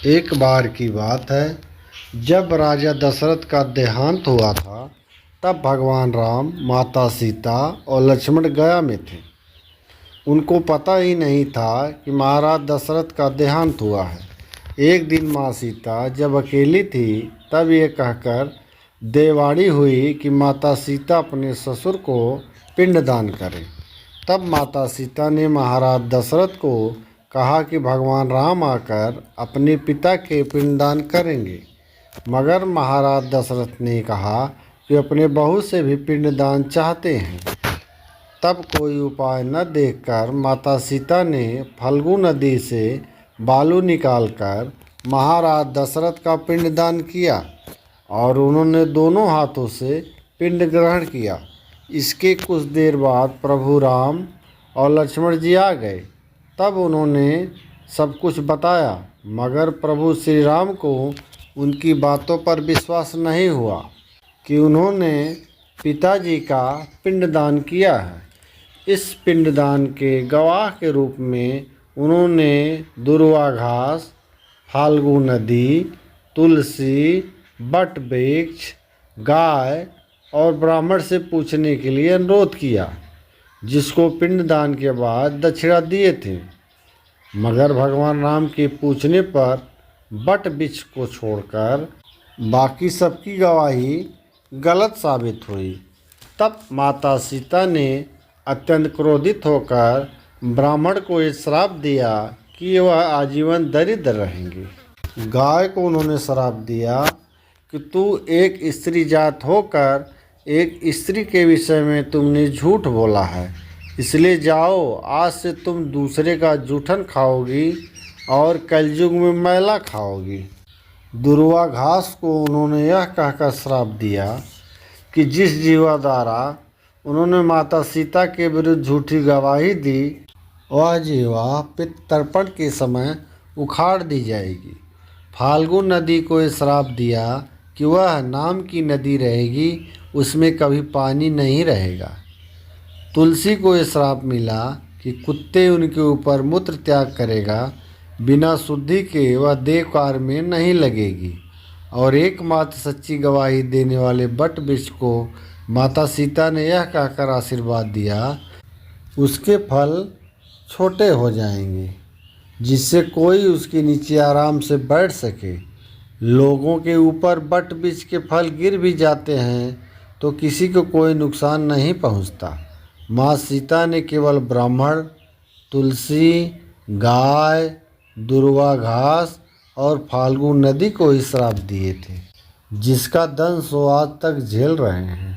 एक बार की बात है, जब राजा दशरथ का देहांत हुआ था, तब भगवान राम, माता सीता और लक्ष्मण गया में थे। उनको पता ही नहीं था कि महाराज दशरथ का देहांत हुआ है। एक दिन माँ सीता जब अकेली थी, तब ये कहकर देवाड़ी हुई कि माता सीता अपने ससुर को पिंडदान करें। तब माता सीता ने महाराज दशरथ को कहा कि भगवान राम आकर अपने पिता के पिंडदान करेंगे। मगर महाराज दशरथ ने कहा कि अपने बहू से भी पिंडदान चाहते हैं। तब कोई उपाय न देखकर माता सीता ने फल्गु नदी से बालू निकालकर महाराज दशरथ का पिंडदान किया और उन्होंने दोनों हाथों से पिंड ग्रहण किया। इसके कुछ देर बाद प्रभु राम और लक्ष्मण जी आ गए। तब उन्होंने सब कुछ बताया, मगर प्रभु श्री राम को उनकी बातों पर विश्वास नहीं हुआ कि उन्होंने पिताजी का पिंडदान किया है। इस पिंडदान के गवाह के रूप में उन्होंने दुर्वा घास, फाल्गु नदी, तुलसी, बट वृक्ष, गाय और ब्राह्मण से पूछने के लिए अनुरोध किया, जिसको पिंडदान के बाद दक्षिणा दिए थे। मगर भगवान राम के पूछने पर बट वृक्ष को छोड़कर बाकी सबकी गवाही गलत साबित हुई। तब माता सीता ने अत्यंत क्रोधित होकर ब्राह्मण को ये श्राप दिया कि वह आजीवन दरिद्र रहेंगे। गाय को उन्होंने श्राप दिया कि तू एक स्त्री जात होकर एक स्त्री के विषय में तुमने झूठ बोला है, इसलिए जाओ, आज से तुम दूसरे का जूठन खाओगी और कलयुग में मैला खाओगी। दुर्वा घास को उन्होंने यह कहकर श्राप दिया कि जिस जीवा द्वारा उन्होंने माता सीता के विरुद्ध झूठी गवाही दी, वह जीवा पितृतर्पण के समय उखाड़ दी जाएगी। फाल्गु नदी को ये श्राप दिया कि वह नाम की नदी रहेगी, उसमें कभी पानी नहीं रहेगा। तुलसी को ये श्राप मिला कि कुत्ते उनके ऊपर मूत्र त्याग करेगा, बिना शुद्धि के वह देव कार्य में नहीं लगेगी। और एकमात्र सच्ची गवाही देने वाले बट वृक्ष को माता सीता ने यह कहकर आशीर्वाद दिया, उसके फल छोटे हो जाएंगे, जिससे कोई उसके नीचे आराम से बैठ सके। लोगों के ऊपर बट वृक्ष के फल गिर भी जाते हैं तो किसी को कोई नुकसान नहीं पहुंचता। माँ सीता ने केवल ब्राह्मण, तुलसी, गाय, दुर्वा घास और फाल्गु नदी को ही श्राप दिए थे, जिसका दंश वो आज तक झेल रहे हैं।